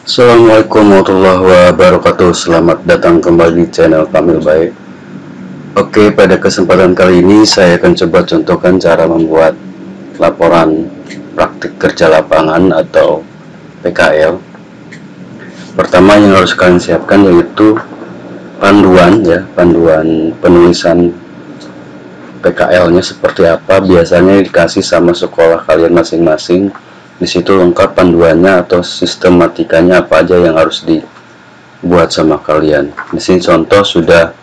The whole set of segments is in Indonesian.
Assalamualaikum warahmatullahi wabarakatuh. Selamat datang kembali di channel Kamil Baik. Oke, pada kesempatan kali ini saya akan coba contohkan cara membuat laporan praktik kerja lapangan atau PKL. Pertama yang harus kalian siapkan yaitu panduan penulisan PKL-nya seperti apa. Biasanya dikasih sama sekolah kalian masing-masing. Di situ lengkap panduannya atau sistematikanya apa aja yang harus dibuat sama kalian. Di sini contoh sudah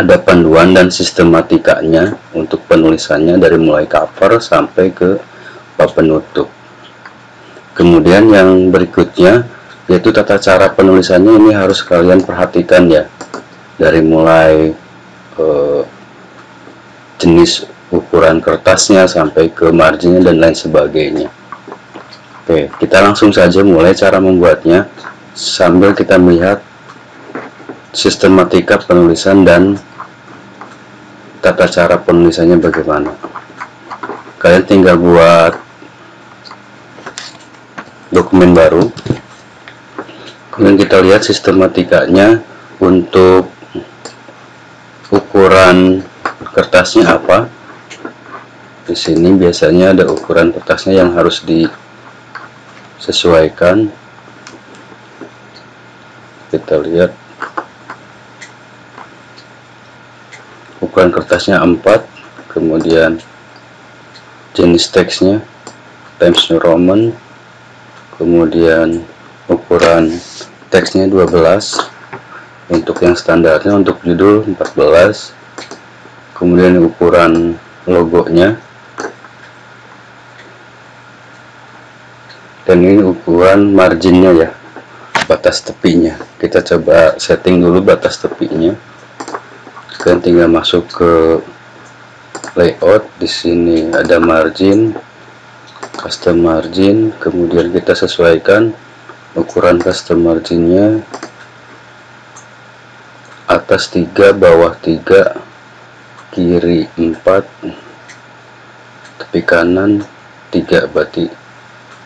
ada panduan dan sistematikanya untuk penulisannya dari mulai cover sampai ke bab penutup. Kemudian yang berikutnya yaitu tata cara penulisannya, ini harus kalian perhatikan ya, dari mulai jenis ukuran kertasnya sampai ke marginnya dan lain sebagainya. Oke, kita langsung saja mulai cara membuatnya sambil kita melihat sistematika penulisan dan tata cara penulisannya bagaimana. Kalian tinggal buat dokumen baru, kemudian kita lihat sistematikanya. Untuk ukuran kertasnya apa, di sini biasanya ada ukuran kertasnya yang harus disesuaikan. Kita lihat ukuran kertasnya 4, kemudian jenis teksnya Times New Roman, kemudian ukuran teksnya 12, untuk yang standarnya untuk judul 14, kemudian ukuran logonya, dan ini ukuran marginnya ya, batas tepinya. Kita coba setting dulu batas tepinya. Kalian tinggal masuk ke layout, di sini ada margin, custom margin, kemudian kita sesuaikan ukuran custom marginnya, atas 3, bawah 3, kiri 4, tepi kanan 3, berarti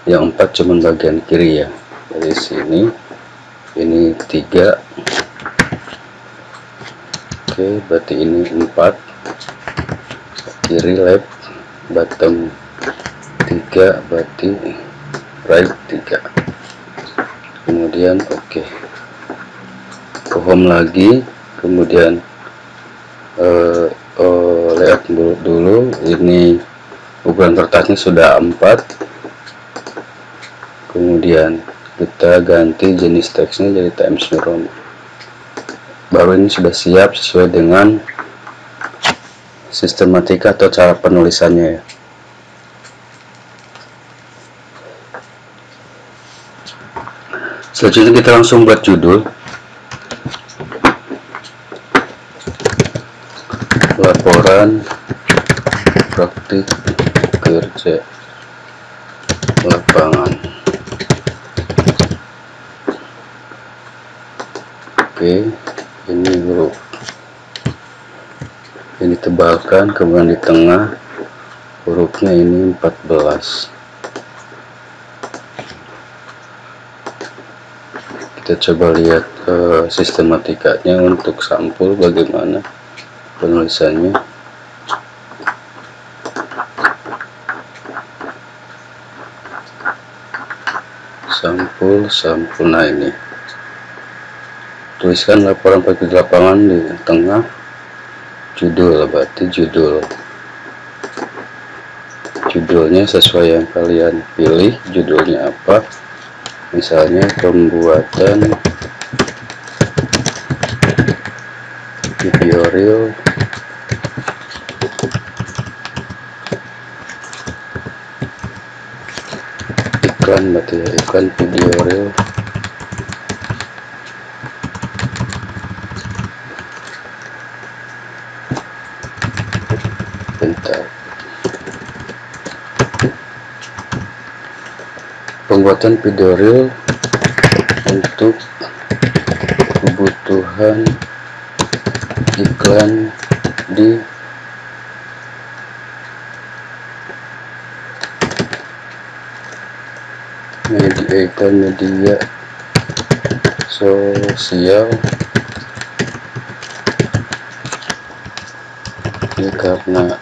yang 4 cuma bagian kiri ya. Dari sini ini 3, oke, berarti ini 4, kiri left, bottom 3, berarti right 3, kemudian oke, home lagi, kemudian layout dulu. Ini ukuran kertasnya sudah 4, kemudian kita ganti jenis teksnya jadi Times New Roman. Baru ini sudah siap sesuai dengan sistematika atau cara penulisannya ya. Selanjutnya kita langsung buat judul. Laporan praktik kerja lapangan. Oke, ini huruf ini tebalkan, kemudian di tengah hurufnya ini 14. Kita coba lihat sistematikanya untuk sampul bagaimana penulisannya. Sampul, nah ini tuliskan laporan praktik lapangan di tengah, judul, berarti judulnya sesuai yang kalian pilih. Judulnya apa, misalnya pembuatan video reel iklan, berarti ya, iklan video reel. Bentar, pembuatan video reel untuk kebutuhan iklan di media iklan media sosial. Ini karena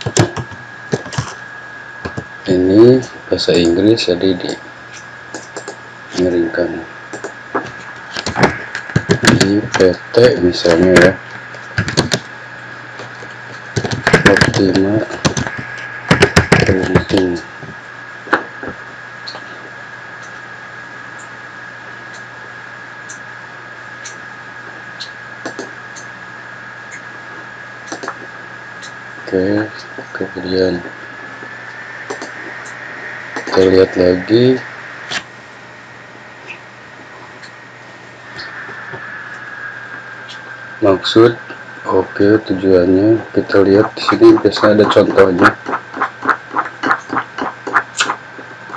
ini bahasa Inggris jadi dimiringkan di PT misalnya ya, Optima Printing. Oke, kemudian kita lihat lagi maksud. Oke, tujuannya kita lihat di sini biasanya ada contohnya.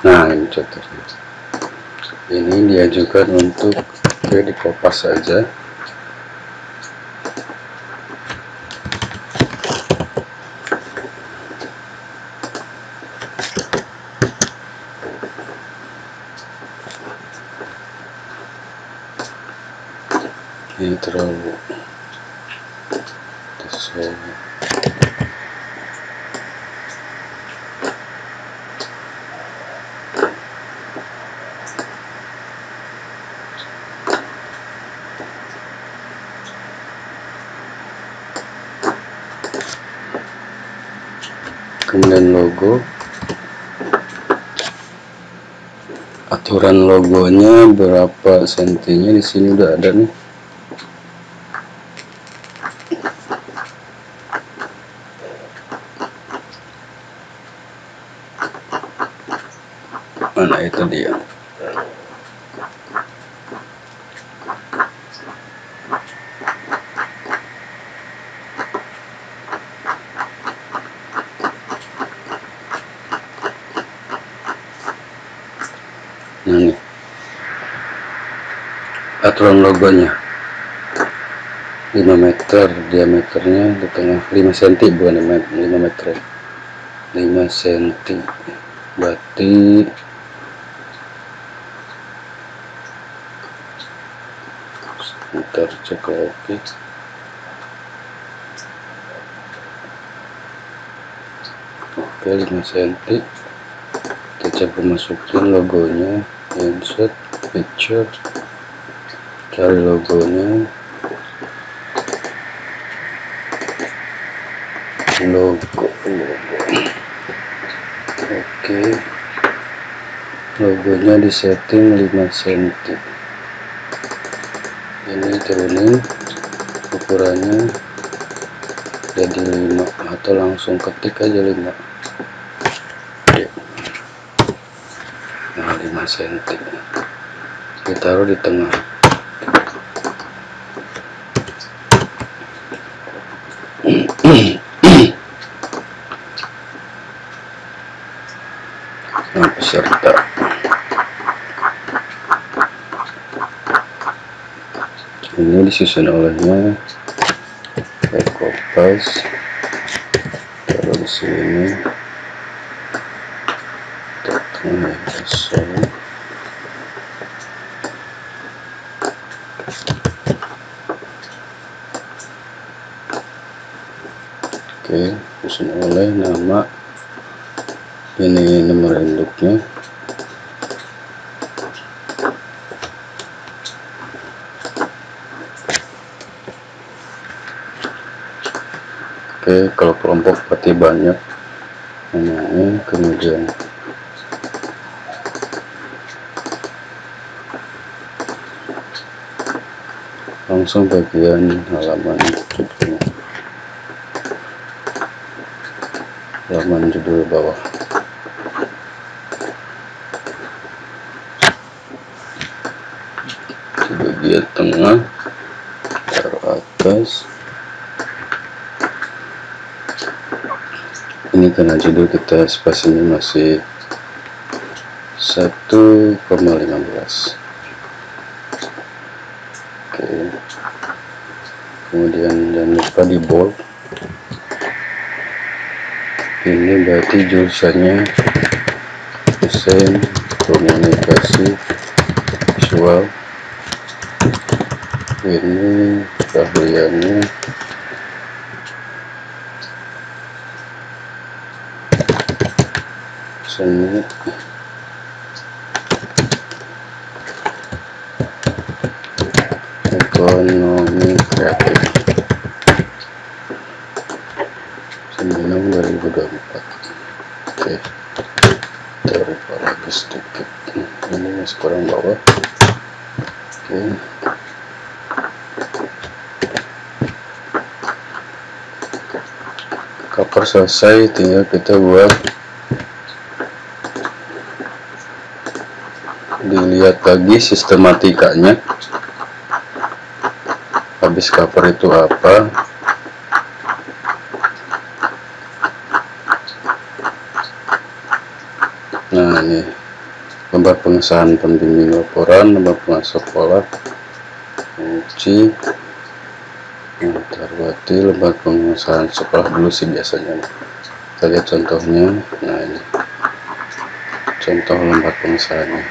Nah, ini contohnya. Ini diajukan untuk dikopas saja. Ini terlalu besar. Kemudian logo, aturan logonya berapa sentinya di sini udah ada nih. Mana itu dia. Nah, nih aturan logonya 5 meter, diameternya di tengah 5 cm, bukan 5 meter, 5 cm. Berarti sebentar cek lagi. Oke, 5 cm. Kita coba masukin logonya, insert picture, cari logonya, logo. Oke, logonya disetting 5 cm. Ini turunin ukurannya jadi 5 atau langsung ketik aja 5. Nah, 5 cm kita taruh di tengah. Nah, peserta ini disusun olehnya, saya kopas taruh di sini, tengah kosong. Oke, susun oleh, nama, ini nomor induknya. Oke, kalau kelompok berarti banyak namanya. Kemudian langsung bagian halaman judul, halaman judul bawah. Di bagian tengah taruh atas. Ini karena judul kita spasinya masih 1,15. Oke, kemudian jangan lupa di bold. Ini berarti jurusannya desain komunikasi visual. Ini keahliannya seni, ekonomi kreatif, 9/2024. Oke, teori lagi sedikit, ini masih kurang bawah. Oke, cover selesai, tinggal kita buat dilihat lagi sistematikanya. Habis cover itu apa, nah ini gambar pengesahan pembimbing laporan, nomor pengasas sekolah, kunci, Tarwati, lembar pengesahan sekolah dulu sih biasanya. Kita lihat contohnya. Nah ini contoh lembar pengesahannya.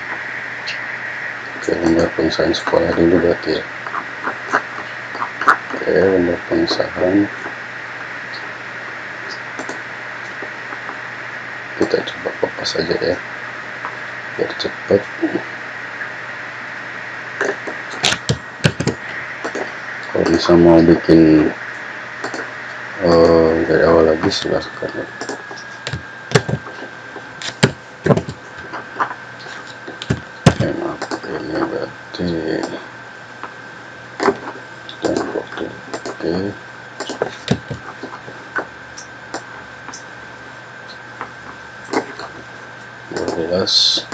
Oke, lembar pengesahan sekolah dulu berarti ya. Oke, lembar pengesahan kita coba kopas aja ya biar cepat. Kalau misalnya mau bikin dari awal lagi silahkan ya. Maaf, ini berarti dan waktu. Oke, belas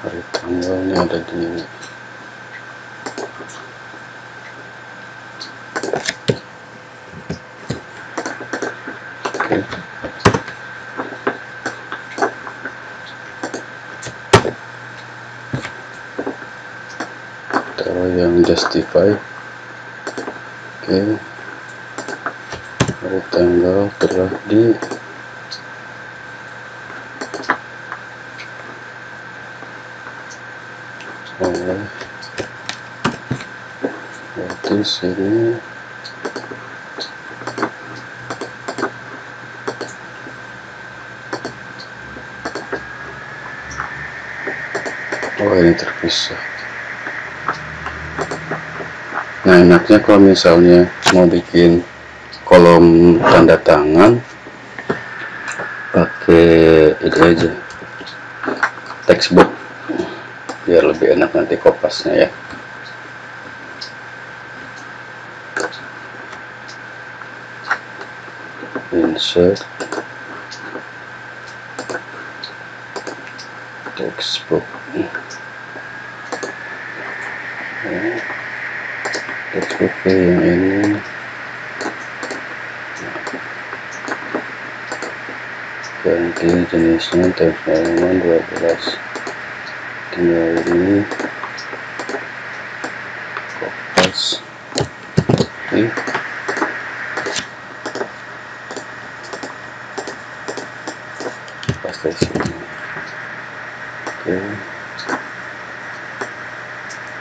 hari tanggalnya ada di ini. Oke. Taruh yang justify. Oke, hari tanggal telah di oleh, berarti sini ini terpisah. Nah, enaknya kalau misalnya mau bikin kolom tanda tangan pakai ini aja, textbook, biar lebih enak nanti kopasnya ya. Insert textbook. Textbook yang ini ganti jenisnya teks halaman 12. Tinggal ini kopas ini. Pas dari sini. Oke,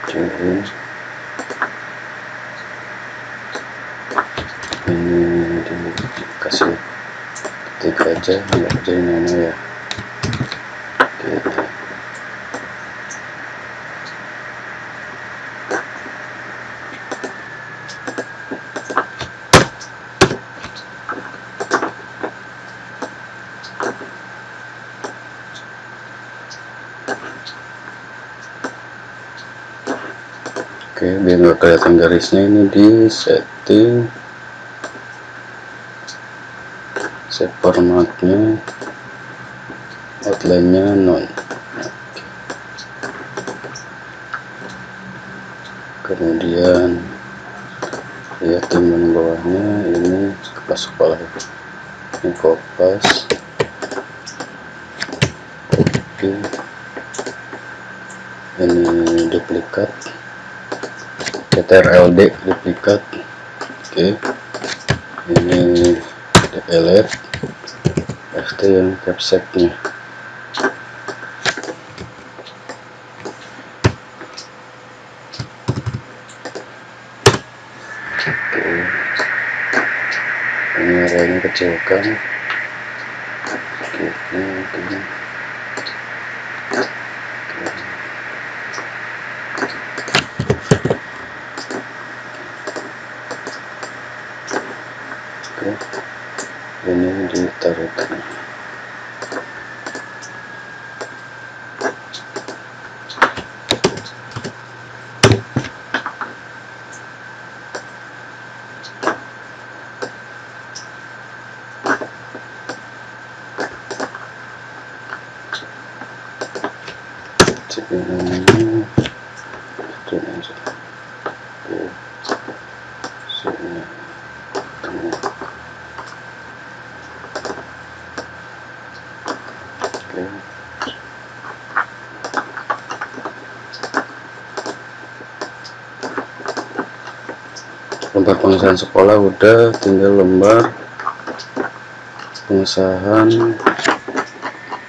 cari ini dikasih ketik aja, nggak jadi nama ya. Oke. Oke, biar nggak kelihatan garisnya, ini di setting, set formatnya, outline-nya non. Kemudian lihat timbang bawahnya, ini kopas sekolah, ini kopas, copy, ini duplikat, CTRL-D duplikat. Oke, ini delete, itu yang capseknya. Ini areanya kecilkan. Oke. Ini ditaruh ini lembar pengesahan sekolah udah, tinggal lembar pengesahan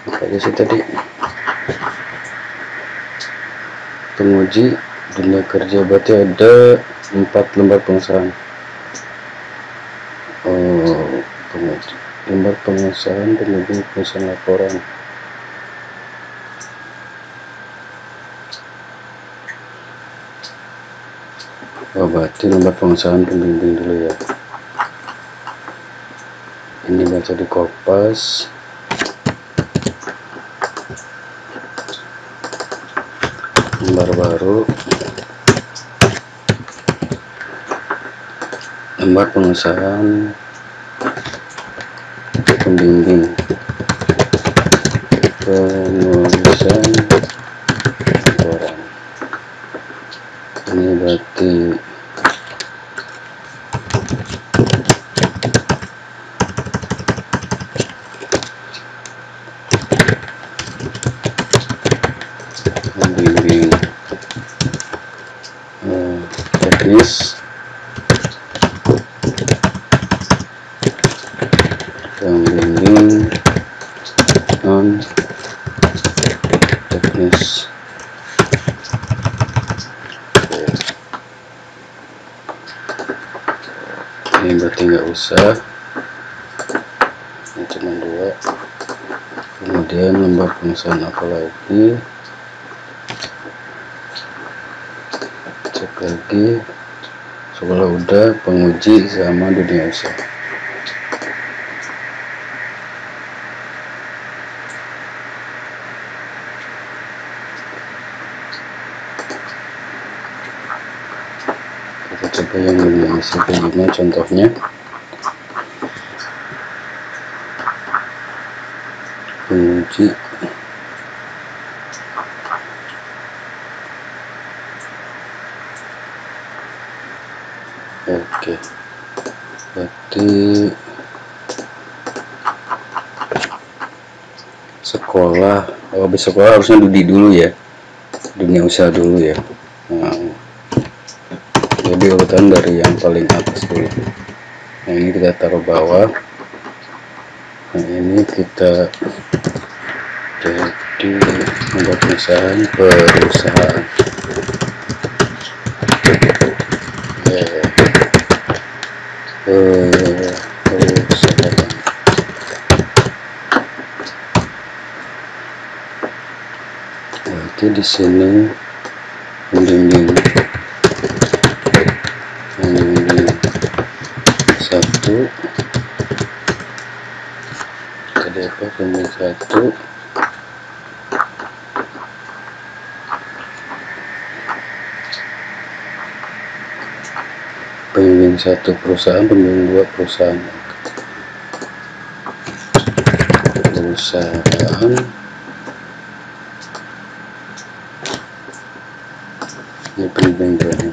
apa aja sih tadi, penguji dunia kerja. Berarti ada 4 lembar pengesahan. Penguji, lembar pengesahan, penguji pengesahan laporan. Berarti lembar pengesahan pembimbing dulu ya. Ini baca di Kopas. Lembar baru, lembar pengesahan pembimbing, penulisan laporan. Ini berarti pembimbing teknis, pembimbing non teknis. Ini berarti nggak usah, ini cuma 2. Kemudian lembar pengesahan apa lagi, cek lagi. Sekolah udah, penguji sama dunia usaha. Kita coba yang dunia usaha kayak gimana contohnya. Penguji oke, berarti sekolah, habis sekolah harusnya dulu ya, dunia usaha dulu ya. Jadi urutan dari yang paling atas dulu. Nah ini kita taruh bawah. Nah ini kita jadi membuat perusahaan. Perusahaan. Berarti di sini pembimbing 1, tadi apa, pembimbing 1, pembimbing 1 perusahaan, pembimbing 2 perusahaan. Ini pembimbing 2 nih.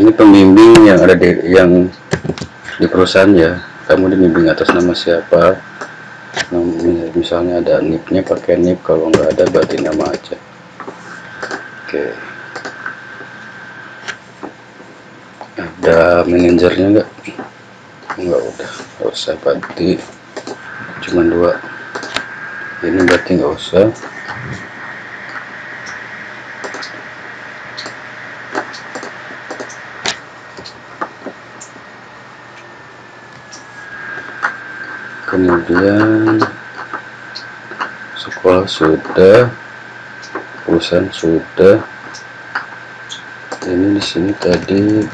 Ini pembimbing yang ada di perusahaan ya. Kamu dibimbing atas nama siapa? Misalnya ada NIP-nya, pakai NIP. Kalau nggak ada berarti nama aja. Oke. Ada manajernya nggak? Nggak, udah. Nggak usah, berarti cuma 2. Ini berarti nggak usah. Kemudian sekolah sudah, perusahaan sudah. Ini di sini tadi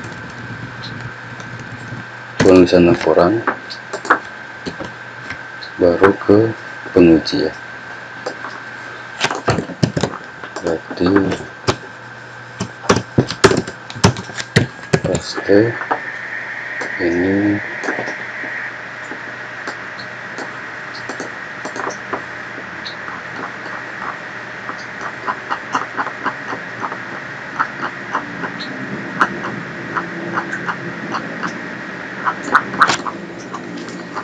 penulisan laporan, baru ke penguji ya. Berarti paste ini.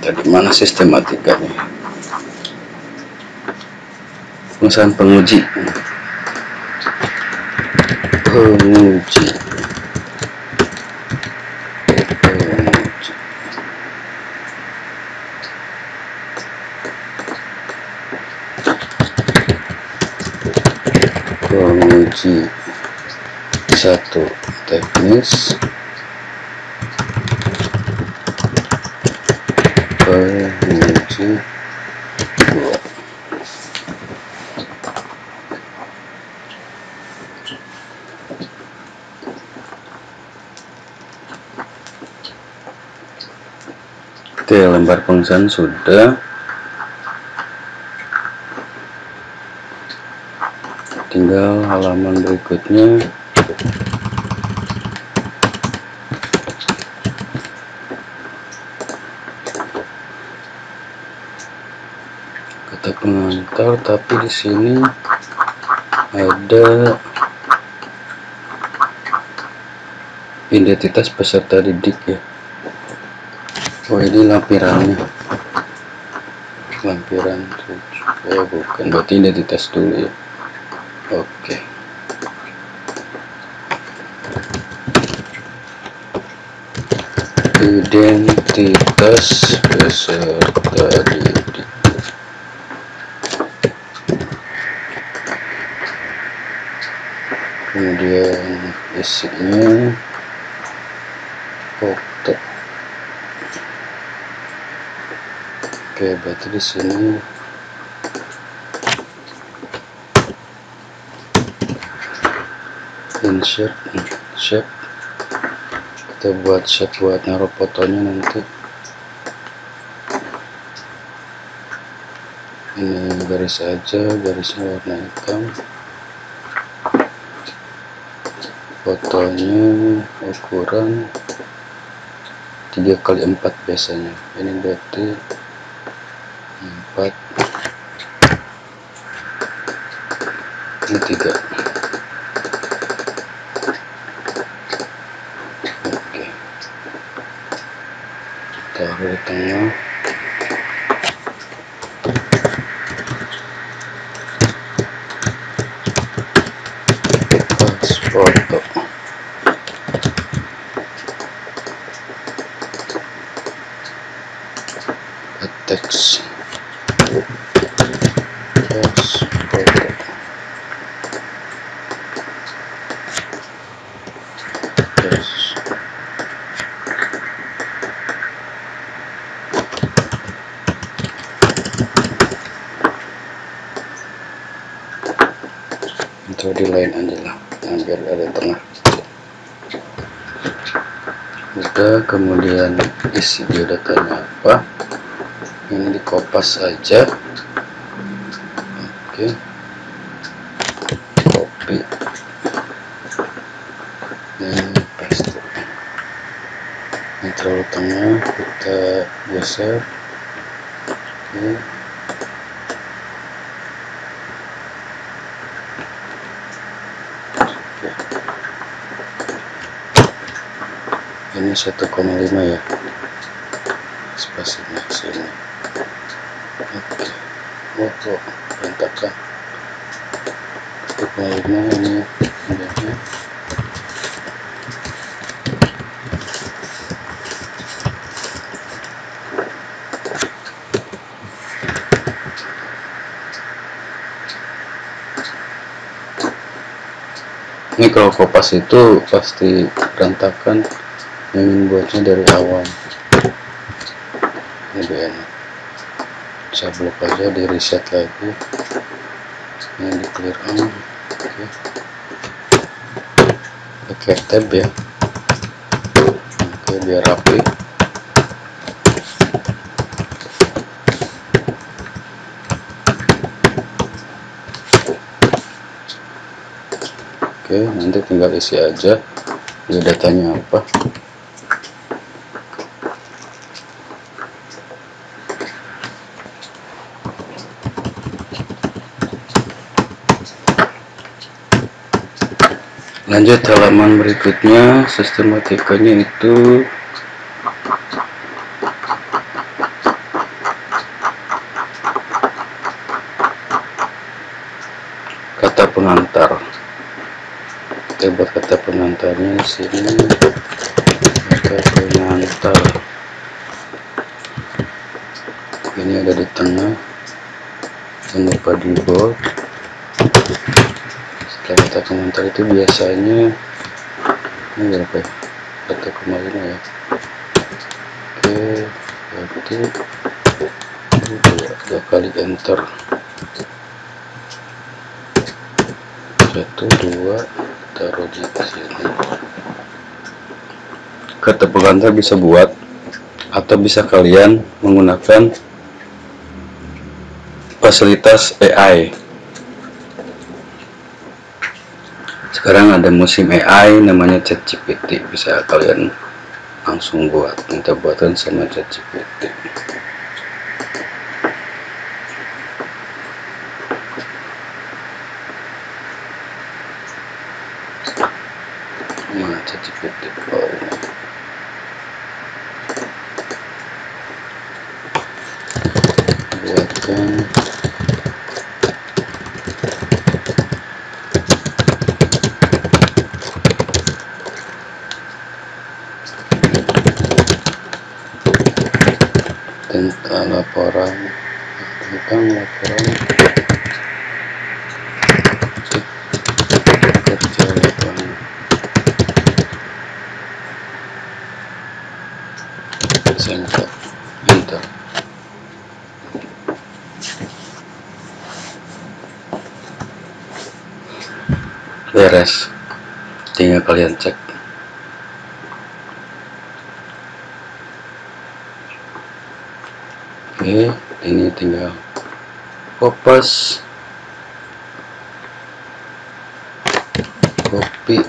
Tadi mana sistematikanya? Perusahaan penguji. Penguji. Penguji 1 teknis, penguji 2. Oke, lembar pengusahaan sudah. Tinggal halaman berikutnya. Kata pengantar, tapi di sini ada identitas peserta didik ya. Oh, ini lampirannya. Lampiran 7. Oh, bukan, berarti identitas dulu ya. Oke. Identitas peserta didik. Kemudian isinya foto. Oke, berarti di sini insert shape. Kita buat shape buat naruh fotonya nanti. Ini garis aja, garisnya warna hitam. Fotonya ukuran 3x4 biasanya. Ini berarti 4, ini 3. Oke, taruh di tengah. Pas foto. Teks pas foto. Yes. Itu di lain aja lah, nah, biar ada tengah. Udah, kemudian isi biodatanya apa, ini dikopas saja. Oke, copy, ini paste. Ini terlalu tengah, kita geser. Oke. Ini 1,5 ya, spasinya sini. Oke, foto berantakan. 1,5 ini indahnya. Ini kalau kopas itu pasti berantakan, yang buatnya dari awal. Lebih enak, saya blok aja, di reset lagi, ini di clear on. Pakai tab ya. Oke, biar rapi. Oke, nanti tinggal isi aja datanya apa. Lanjut halaman berikutnya, sistematikanya itu kata pengantar. Kita buat kata pengantarnya di sini, kata pengantar. Ini ada di tengah, jangan lupa di bold. Setelah kata pengantar itu biasanya ini berapa ya? 1,5 ya. Oke, berarti dua kali enter. 1, 2, taruh di sini. Kata pengantar bisa buat atau bisa kalian menggunakan fasilitas AI. Sekarang ada musim AI namanya ChatGPT, bisa kalian langsung buat, minta buatan sama ChatGPT. Mana ChatGPT? Oh, ini. Buatkan tentang laporan kerja lapangan. Enter. Beres, tinggal kalian cek. Oke, ini tinggal kopas, copy,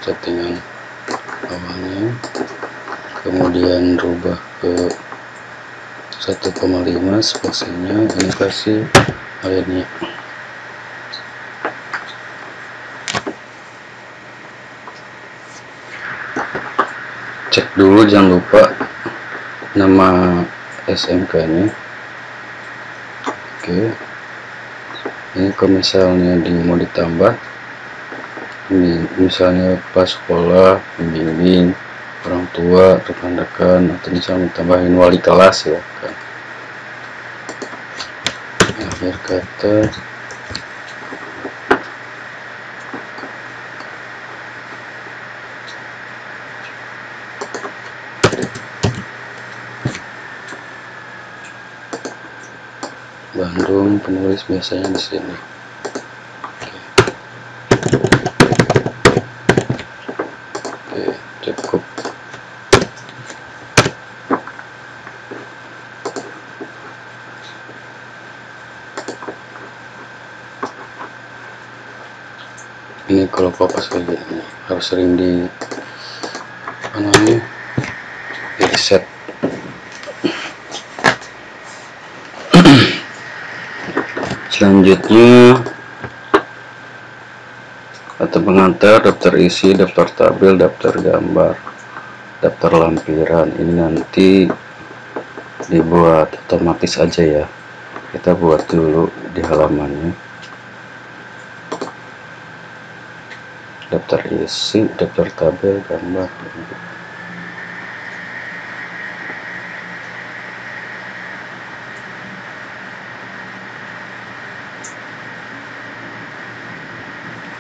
settingan awalnya, kemudian rubah ke 1,5 spasinya, ini kasih airnya. Cek dulu, jangan lupa nama SMK nya. Oke, ini kalau misalnya mau ditambah, ini misalnya pas sekolah, pembimbing, orang tua, rekan-rekan, atau misalnya tambahin wali kelas ya kan. Akhir kata Bandung, penulis biasanya di sini. Oke, cukup. Ini kalau kopas kayak gini harus sering di reset. Selanjutnya kata pengantar, daftar isi, daftar tabel, daftar gambar, daftar lampiran. Ini nanti dibuat otomatis aja ya, kita buat dulu di halamannya. daftar isi, daftar tabel, gambar.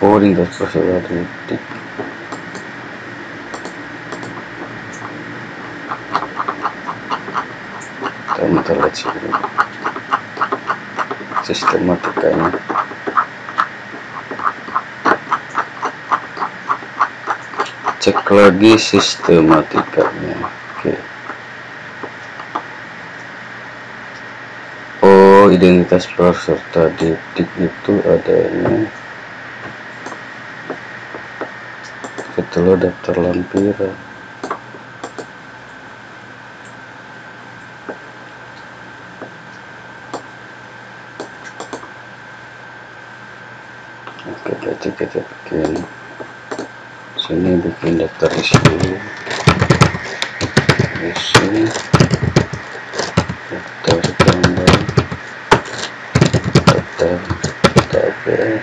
Oh, ini daftar titik. Kita lihat sini sistematikanya. Cek lagi sistematikanya. Oke. Oh, identitas peserta didik itu adanya setelah daftar lampiran. Oke, berarti kita bikin sini, bikin daftar isi dulu. Isi daftar gambar, daftar tabel,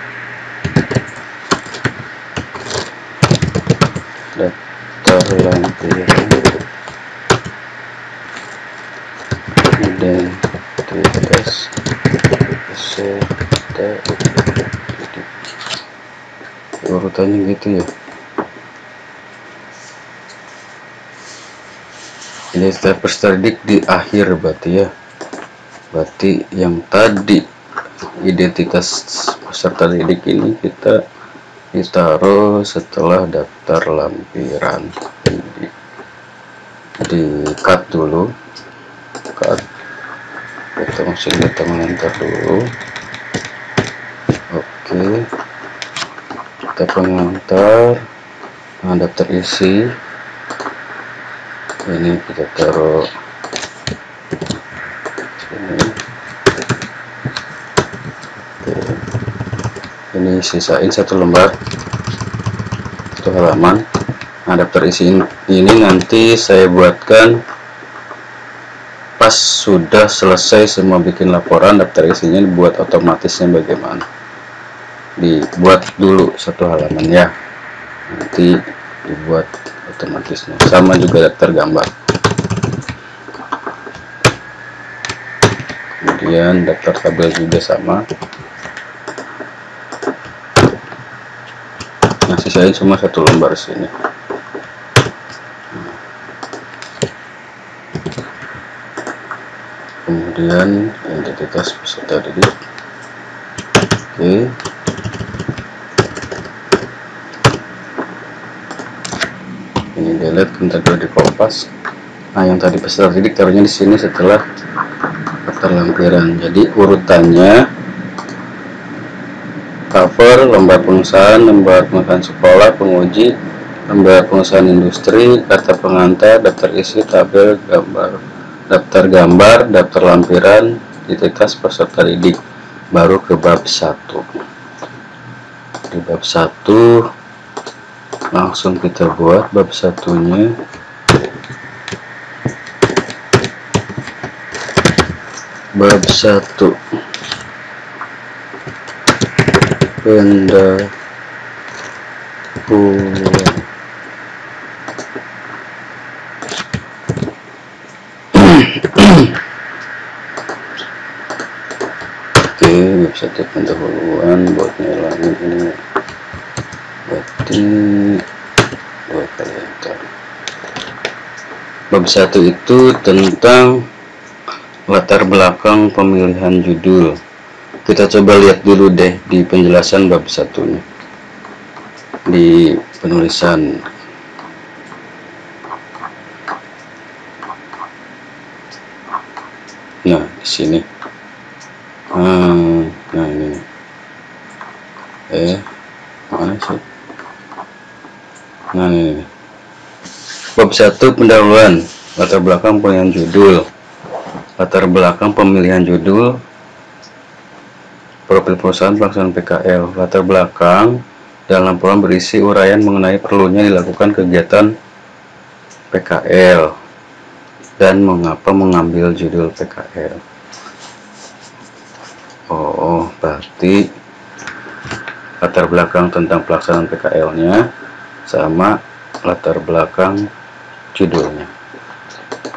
daftar lampiran, identitas peserta didik. Urutannya gitu ya. Identitas peserta didik di akhir berarti ya. Berarti yang tadi identitas peserta didik ini kita ditaruh setelah daftar lampiran. Di cut dulu, cut, kita masukin data mengantar dulu. Oke, kita pengantar. Nah, daftar isi ini kita taruh sini. Oke. Ini sisain satu lembar, satu halaman. Nah, daftar isi ini nanti saya buatkan pas sudah selesai semua bikin laporan. Daftar isinya dibuat otomatisnya bagaimana, dibuat dulu satu halaman ya, nanti dibuat otomatisnya. Sama juga daftar gambar, kemudian daftar tabel juga sama. Nah, sisain semua satu lembar sini. Kemudian identitas peserta didik. Oke. Ini delete, bentar dulu di kompas. Nah, yang tadi peserta didik taruhnya di sini setelah daftar lampiran. Jadi urutannya cover, lembar pengusahaan, lembar pengusahaan sekolah, penguji, lembar pengusahaan industri, daftar pengantar, daftar isi, tabel, gambar, daftar gambar, daftar lampiran, identitas peserta didik. Baru ke bab 1. Di bab 1 langsung kita buat bab 1-nya. Bab 1 pendahuluan. Oke, bab 1 pendahuluan, buat ngilangin ini berarti 2 kali enter. Bab 1 itu tentang latar belakang pemilihan judul. Kita coba lihat dulu deh di penjelasan bab 1-nya, di penulisan. Nah, di sini. Nah, ini. Mana sih? Nah, ini. Bab 1 pendahuluan, latar belakang pemilihan judul. Latar belakang pemilihan judul, profil perusahaan pelaksanaan PKL. Latar belakang dalam laporan berisi uraian mengenai perlunya dilakukan kegiatan PKL dan mengapa mengambil judul PKL. Oh, berarti latar belakang tentang pelaksanaan PKL-nya sama latar belakang judulnya.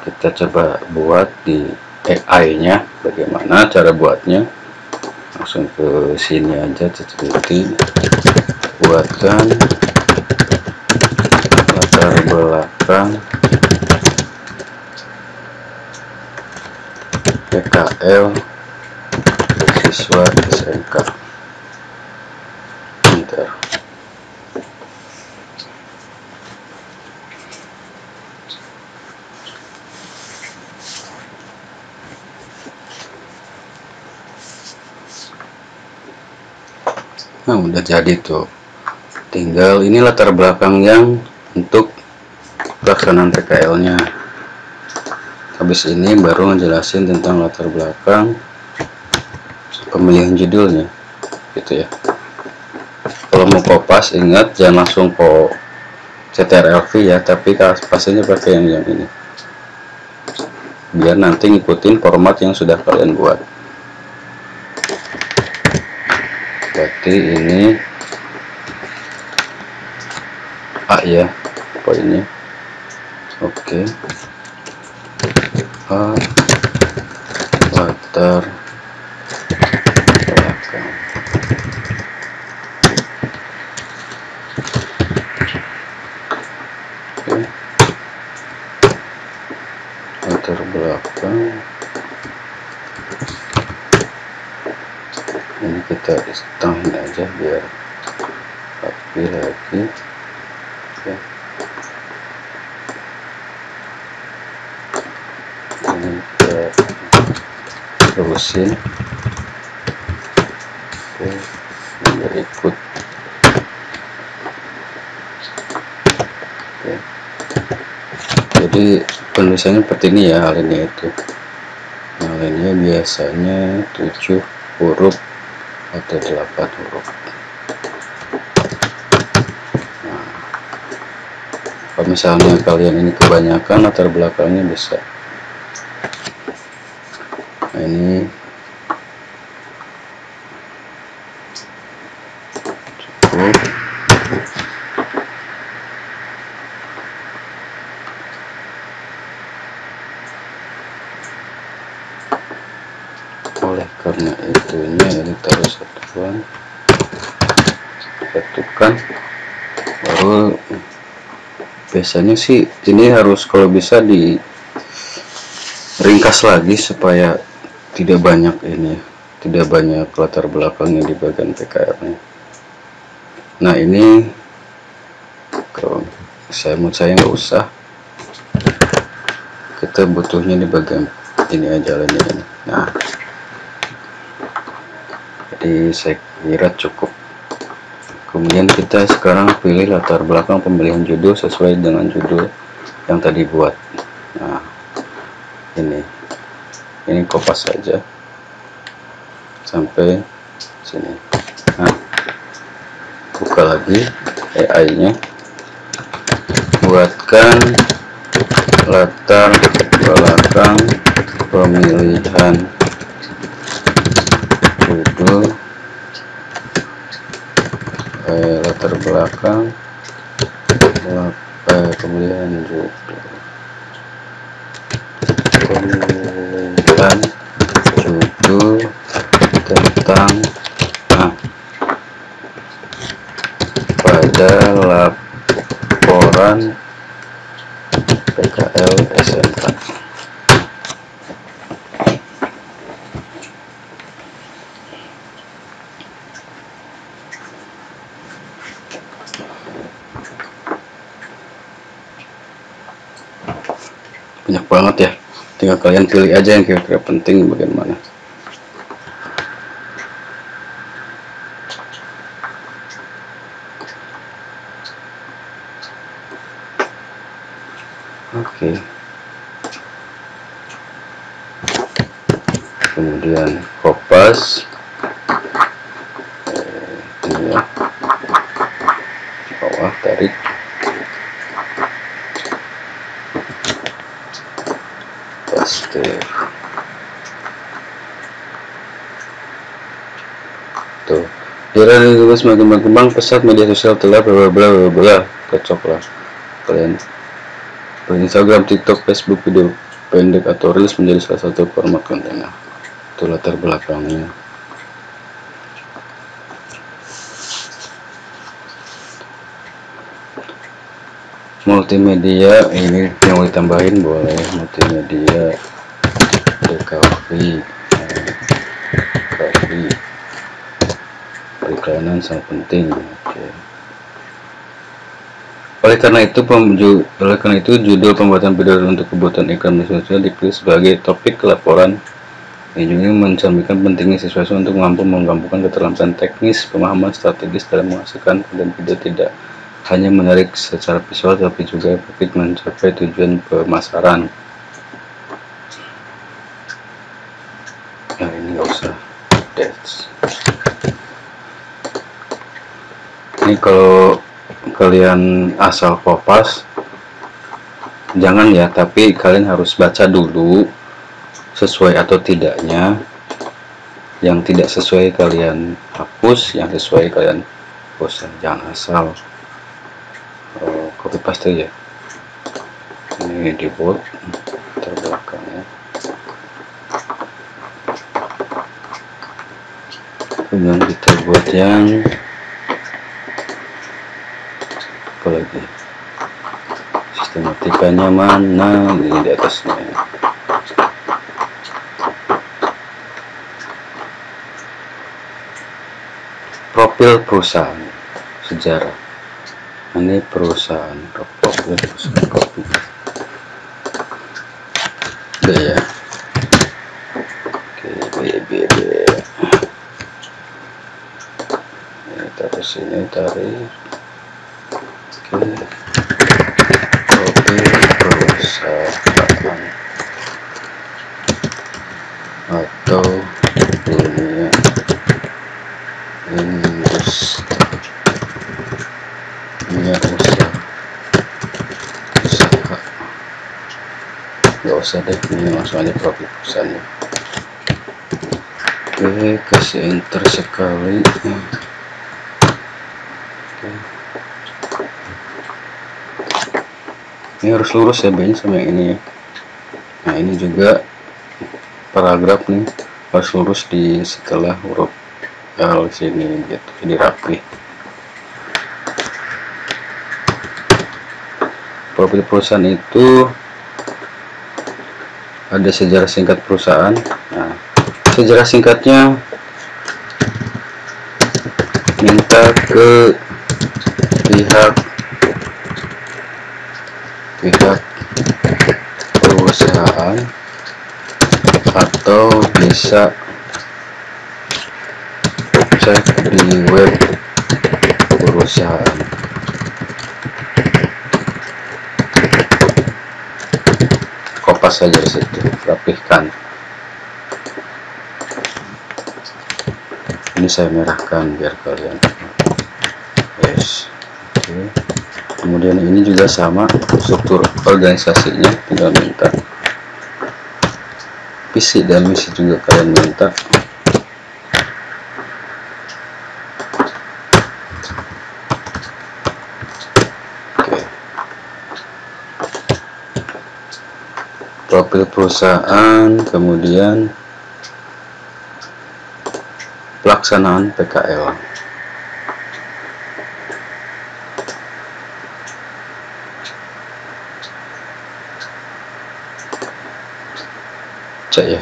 Kita coba buat di AI-nya. Bagaimana cara buatnya? Langsung ke sini aja, ChatGPT, buatkan latar belakang PKL siswa SMK. Bentar. Nah, udah jadi tuh. Tinggal ini latar belakang yang untuk pelaksanaan PKL-nya. Habis ini baru ngejelasin tentang latar belakang pemilihan judulnya, gitu ya. Kalau mau kopas, ingat jangan langsung po CTRL-V ya, tapi pastinya pakai yang ini, biar nanti ngikutin format yang sudah kalian buat. Berarti ini A ya poinnya. Oke. A, latar belakang. Oke. Latar belakang ini kita tambahin aja biar rapi lagi. Oke. Ini kita terusin. Oke, berikut. Oke. Jadi penulisannya seperti ini ya, alinea itu. Nah, alinea biasanya 7 huruf atau 8 huruf. Nah, kalau misalnya kalian ini kebanyakan latar belakangnya bisa. Nah, ini cukup. Oleh karena itunya ini taruh satuan, satukan, baru biasanya sih ini harus kalau bisa di ringkas lagi supaya tidak banyak ini, tidak banyak latar belakangnya di bagian PKL-nya. Nah, ini kalau menurut saya nggak usah, kita butuhnya di bagian ini aja ini. Nah, jadi saya kira cukup. Kemudian kita sekarang pilih latar belakang pemilihan judul sesuai dengan judul yang tadi buat. Nah, ini kopas saja sampai sini. Nah, buka lagi AI-nya, buatkan latar belakang pemilihan judul, latar belakang pemilihan judul, pemilihan judul tentang pada laporan PKL SMK. Banyak banget ya, tinggal kalian pilih aja yang kira-kira penting bagaimana. Oke. Kemudian kopas ini ya, bawah tarik, paste. Tuh, Di era semakin berkembang pesat, media sosial telah bla bla bla bla. Cocok lah kalian. Instagram, TikTok, Facebook, video pendek atau reels menjadi salah satu format konten. Nah, itu latar belakangnya. Multimedia ini yang mau ditambahin boleh, multimedia, recovery, periklanan sangat penting. Oleh karena itu judul pembuatan video untuk kebutuhan iklan media sosial dipilih sebagai topik laporan. Ini juga mencerminkan pentingnya sesuatu untuk mampu menggabungkan keterampilan teknis, pemahaman strategis dalam menghasilkan konten video, tidak hanya menarik secara visual tapi juga efektif mencapai tujuan pemasaran. Nah, ini nggak usah ini kalau kalian asal kopas jangan ya, tapi kalian harus baca dulu sesuai atau tidaknya. Yang tidak sesuai kalian hapus, yang sesuai kalian hapus. Jangan asal copy paste ya. Ini dibuat terbelakangnya. Kemudian kita buat yang apa lagi, sistematikanya mana, ini di atasnya. Profil perusahaan, sejarah. Ini perusahaan, profil perusahaan, copy B ya. Oke, B. Ini taruh sini, tarik. Oke, profil perusahaan atau dunia usaha. Nggak usah deh, ini langsung aja profil perusahaannya. Oke, kasih enter sekali. Oke. Ini harus lurus ya, B-nya sama yang ini ya. Nah, ini juga paragraf nih harus lurus di setelah huruf L sini gitu, jadi rapi. Profil perusahaan itu ada sejarah singkat perusahaan. Nah, sejarah singkatnya minta ke pihak perusahaan atau bisa cek di web perusahaan. Kopas saja di situ, rapihkan. Ini saya merahkan biar kalian. Yes. Oke. Kemudian ini juga sama struktur organisasinya, tinggal minta visi dan misi juga kalian minta. Oke. Profil perusahaan, kemudian pelaksanaan PKL. Cek ya,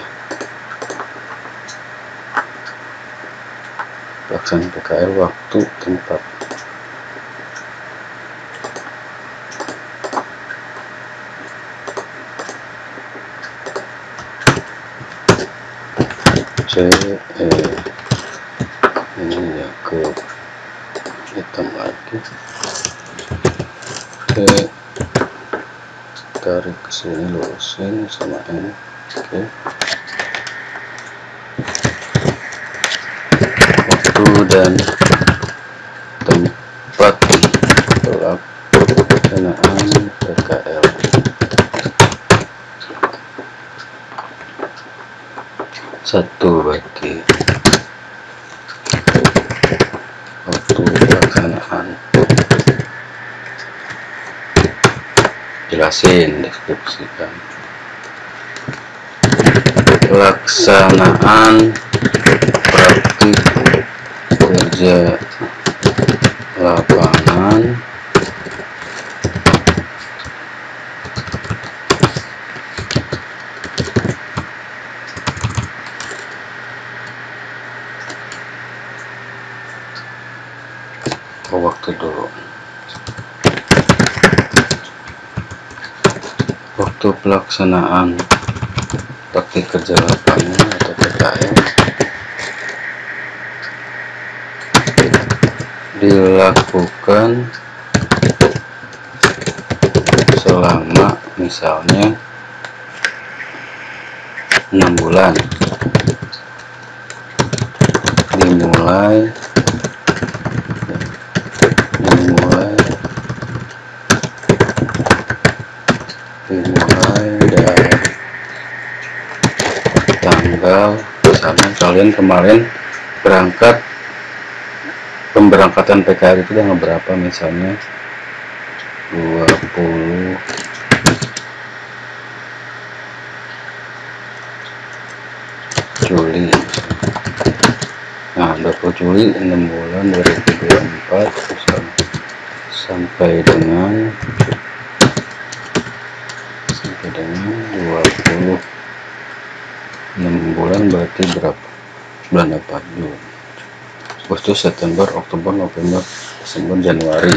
pelaksanaan PKL, waktu, tempat. Ini ya ke hitam lagi. Oke, tarik ke sini, lurusin sama ini. Oke, waktu dan tempat pelaksanaan PKL. Satu berarti jelasin, deskripsikan. Pelaksanaan praktik kerja lapangan waktu dulu. Waktu pelaksanaan praktik kerja lapangan atau PKL dilakukan selama misalnya 6 bulan, dimulai dari tanggal, misalnya kalian kemarin berangkat, pemberangkatan PKL itu tanggal berapa, misalnya 20 Juli. Nah, 20 Juli 6 bulan 2024 sampai dengan 20 6 bulan berarti berapa bulan? Apa? Juli, Agustus, September, Oktober, November, Desember, Januari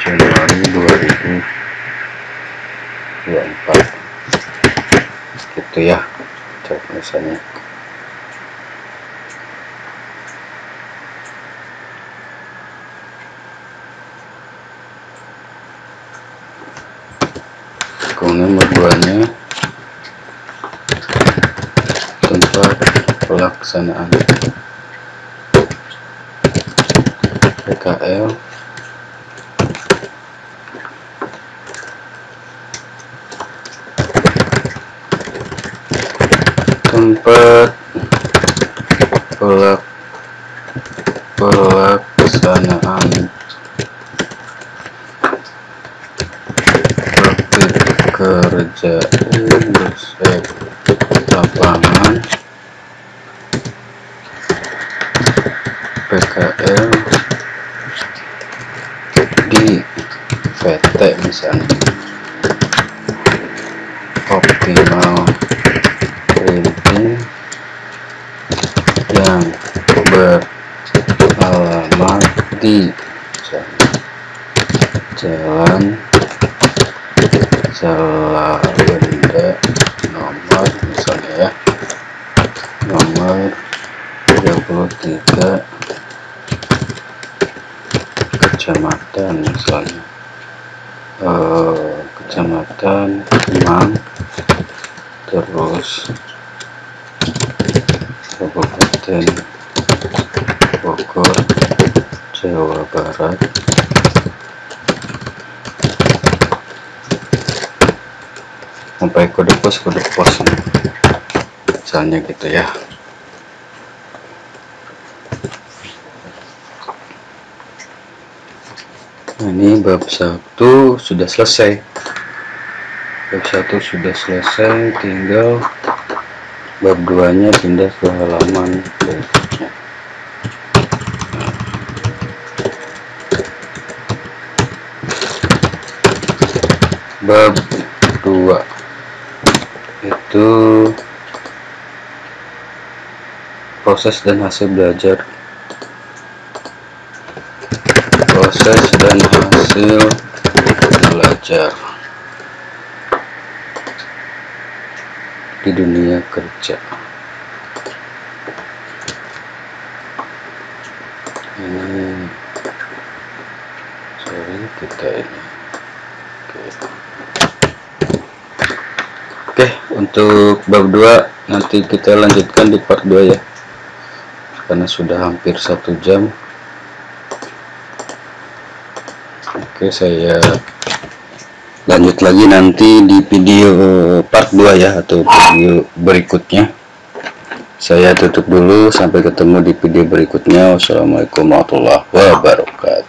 2024 gitu ya cara tulisannya. Kemudian berduanya tempat pelaksanaan PKL tempat pelaksanaan praktik kerja lapangan PKL di PT misalnya Optimal Printing yang beralamat di Jalan Salabenda nomor, misalnya ya, nomor 33 kecamatan, misalnya kecamatan Kemang, terus Kabupaten Bogor, Jawa Barat, sampai kode pos misalnya gitu ya. Nah, ini bab 1 sudah selesai. Bab 1 sudah selesai, tinggal bab 2 nya pindah ke halaman berikutnya. Bab 2 itu proses dan hasil belajar. Proses dan hasil belajar di dunia kerja. Ini kita ini. Oke, untuk bab 2 nanti kita lanjutkan di part 2 ya, karena sudah hampir 1 jam. Oke, saya lanjut lagi nanti di video part 2 ya, atau video berikutnya. Saya tutup dulu, sampai ketemu di video berikutnya. Wassalamualaikum warahmatullahi wabarakatuh.